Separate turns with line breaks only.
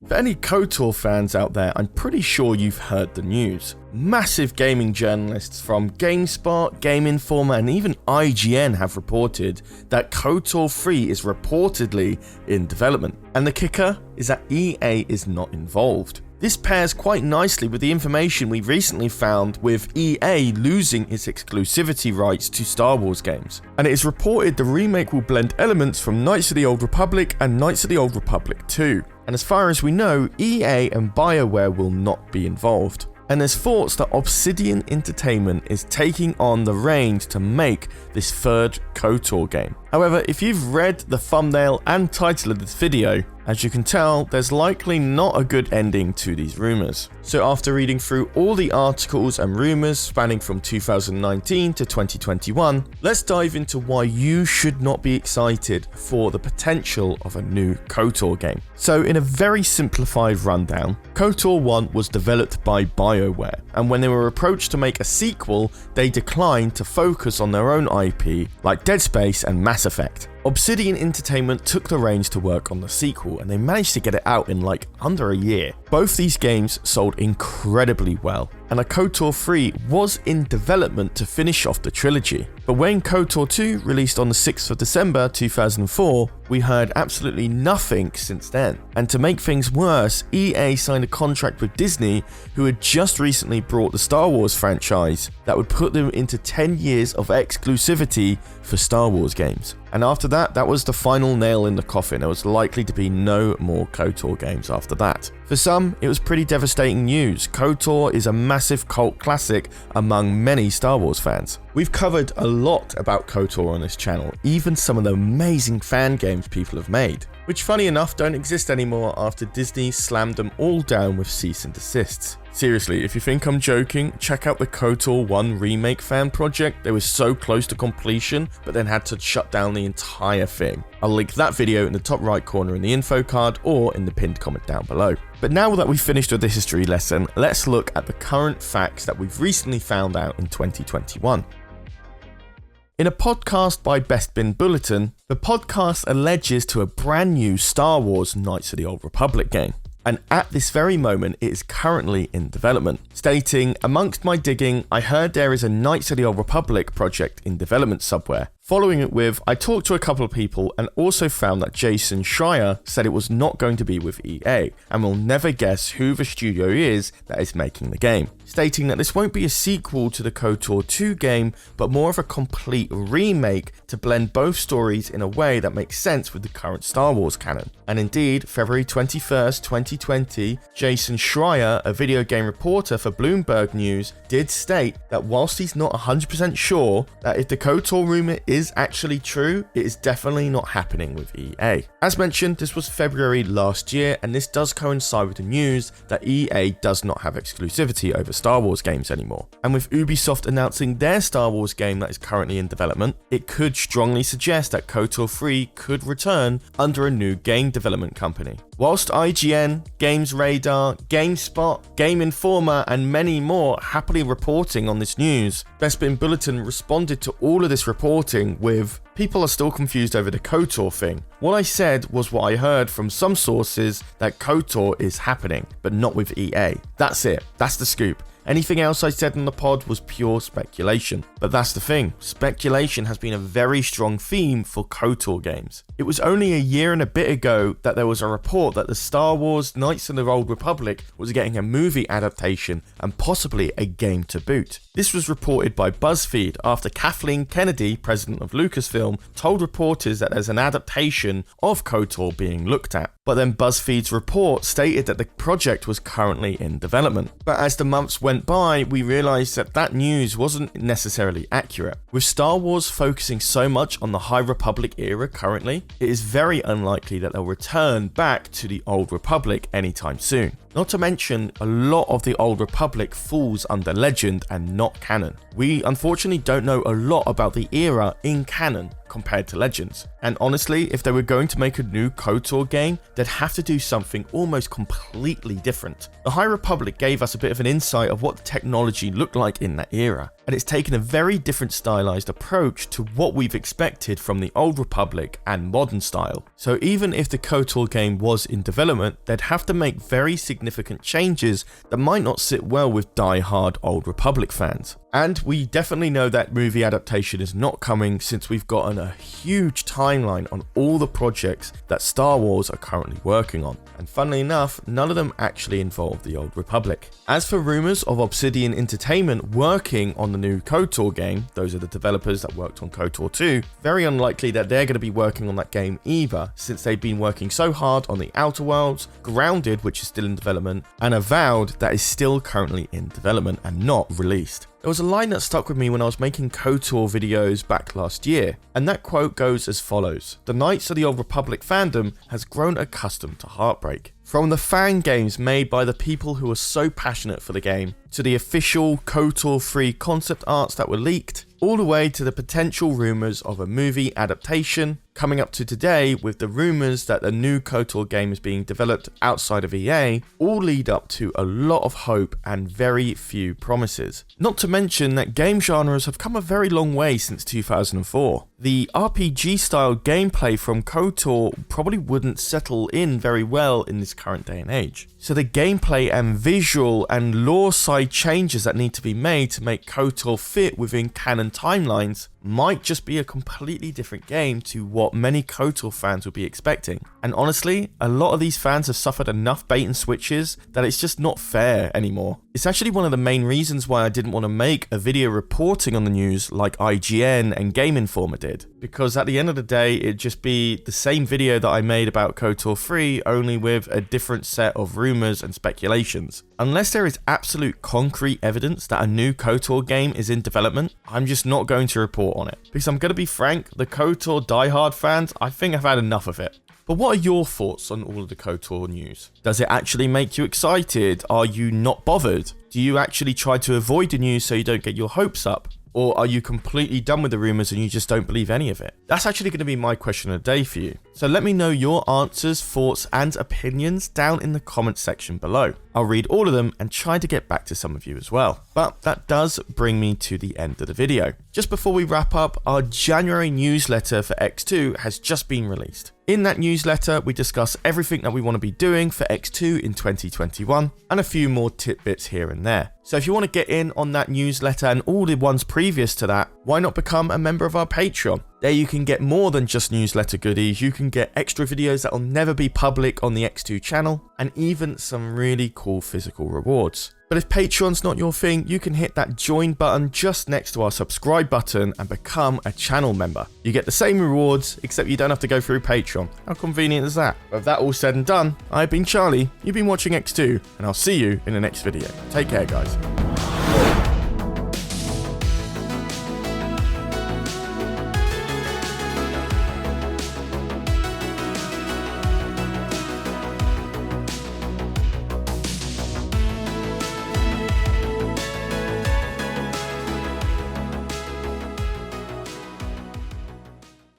For any KOTOR fans out there, I'm pretty sure you've heard the news. Massive gaming journalists from GameSpot, Game Informer, and even IGN have reported that KOTOR 3 is reportedly in development. And the kicker is that EA is not involved. This pairs quite nicely with the information we recently found with EA losing its exclusivity rights to Star Wars games. And it is reported the remake will blend elements from Knights of the Old Republic and Knights of the Old Republic 2. And as far as we know, EA and Bioware will not be involved. And there's thoughts that Obsidian Entertainment is taking on the reins to make this third KOTOR game. However, if you've read the thumbnail and title of this video, as you can tell, there's likely not a good ending to these rumours. So after reading through all the articles and rumours spanning from 2019 to 2021, let's dive into why you should not be excited for the potential of a new KOTOR game. So in a very simplified rundown, KOTOR 1 was developed by Bioware, and when they were approached to make a sequel, they declined to focus on their own IP like Dead Space and Mass Effect. Obsidian Entertainment took the reins to work on the sequel, and they managed to get it out in like under a year. Both these games sold incredibly well, and a KOTOR 3 was in development to finish off the trilogy. But when KOTOR 2 released on the 6th of December 2004, we heard absolutely nothing since then. And to make things worse, EA signed a contract with Disney, who had just recently brought the Star Wars franchise, that would put them into 10 years of exclusivity for Star Wars games. And after that was the final nail in the coffin. There was likely to be no more KOTOR games after that. For some, it was pretty devastating news. KOTOR is a massive cult classic among many Star Wars fans. We've covered a lot about KOTOR on this channel, even some of the amazing fan games people have made, which funny enough don't exist anymore after Disney slammed them all down with cease and desists. Seriously, if you think I'm joking, check out the KOTOR 1 remake fan project. They were so close to completion, but then had to shut down the entire thing. I'll link that video in the top right corner in the info card or in the pinned comment down below. But now that we've finished with the history lesson, let's look at the current facts that we've recently found out in 2021. In a podcast by Best Bin Bulletin, the podcast alleges to a brand new Star Wars Knights of the Old Republic game. And at this very moment, it is currently in development, stating, "Amongst my digging, I heard there is a Knights of the Old Republic project in development somewhere." Following it with, "I talked to a couple of people and also found that Jason Schreier said it was not going to be with EA and will never guess who the studio is that is making the game," stating that this won't be a sequel to the KOTOR 2 game, but more of a complete remake to blend both stories in a way that makes sense with the current Star Wars canon. And indeed, February 21st, 2020, Jason Schreier, a video game reporter for Bloomberg News, did state that whilst he's not 100% sure that if the KOTOR rumor is actually true, it is definitely not happening with EA. As mentioned, this was February last year, and this does coincide with the news that EA does not have exclusivity over Star Wars games anymore. And with Ubisoft announcing their Star Wars game that is currently in development, it could strongly suggest that KOTOR 3 could return under a new game development company. Whilst IGN, Games Radar, GameSpot, Game Informer, and many more happily reporting on this news, Best Bin Bulletin responded to all of this reporting with, "People are still confused over the KOTOR thing. What I said was what I heard from some sources that KOTOR is happening, but not with EA. That's it. That's the scoop. Anything else I said on the pod was pure speculation." But that's the thing, speculation has been a very strong theme for KOTOR games. It was only a year and a bit ago that there was a report that the Star Wars Knights of the Old Republic was getting a movie adaptation and possibly a game to boot. This was reported by BuzzFeed after Kathleen Kennedy, president of Lucasfilm, told reporters that there's an adaptation of KOTOR being looked at. But then BuzzFeed's report stated that the project was currently in development. But as the months went by, we realized that that news wasn't necessarily accurate. With Star Wars focusing so much on the High Republic era currently, it is very unlikely that they'll return back to the Old Republic anytime soon. Not to mention, a lot of the Old Republic falls under legend and not canon. We unfortunately don't know a lot about the era in canon, compared to Legends. And honestly, if they were going to make a new KOTOR game, they'd have to do something almost completely different. The High Republic gave us a bit of an insight of what the technology looked like in that era, and it's taken a very different stylized approach to what we've expected from the Old Republic and modern style. So even if the KOTOR game was in development, they'd have to make very significant changes that might not sit well with die-hard Old Republic fans. And we definitely know that movie adaptation is not coming, since we've gotten a huge timeline on all the projects that Star Wars are currently working on. And funnily enough, none of them actually involve the Old Republic. As for rumours of Obsidian Entertainment working on the new KOTOR game, those are the developers that worked on KOTOR 2, very unlikely that they're going to be working on that game either, since they've been working so hard on the Outer Worlds, Grounded, which is still in development, and Avowed, that is still currently in development and not released. There was a line that stuck with me when I was making KOTOR videos back last year, and that quote goes as follows: "The Knights of the Old Republic fandom has grown accustomed to heartbreak." From the fan games made by the people who were so passionate for the game, to the official KOTOR 3 concept arts that were leaked, all the way to the potential rumours of a movie adaptation, coming up to today with the rumours that a new KOTOR game is being developed outside of EA, all lead up to a lot of hope and very few promises. Not to mention that game genres have come a very long way since 2004. The RPG style gameplay from KOTOR probably wouldn't settle in very well in this current day and age. So the gameplay and visual and lore side changes that need to be made to make KOTOR fit within canon timelines might just be a completely different game to what many KOTOR fans would be expecting. And honestly, a lot of these fans have suffered enough bait and switches that it's just not fair anymore. It's actually one of the main reasons why I didn't want to make a video reporting on the news like IGN and Game Informer did, because at the end of the day, it'd just be the same video that I made about KOTOR 3, only with a different set of rumours and speculations. Unless there is absolute concrete evidence that a new KOTOR game is in development, I'm just not going to report on it. Because I'm going to be frank, the KOTOR diehard fans, I think have had enough of it. But what are your thoughts on all of the KOTOR news? Does it actually make you excited? Are you not bothered? Do you actually try to avoid the news so you don't get your hopes up? Or are you completely done with the rumours and you just don't believe any of it? That's actually going to be my question of the day for you. So let me know your answers, thoughts and opinions down in the comments section below. I'll read all of them and try to get back to some of you as well. But that does bring me to the end of the video. Just before we wrap up, our January newsletter for EcksToo has just been released. In that newsletter, we discuss everything that we want to be doing for EcksToo in 2021 and a few more tidbits here and there. So if you want to get in on that newsletter and all the ones previous to that, why not become a member of our Patreon? There you can get more than just newsletter goodies. You can get extra videos that will never be public on the EcksToo channel, and even some really cool physical rewards. But if Patreon's not your thing, you can hit that join button just next to our subscribe button and become a channel member. You get the same rewards, except you don't have to go through Patreon. How convenient is that? With that all said and done, I've been Charlie, you've been watching EcksToo, and I'll see you in the next video. Take care, guys.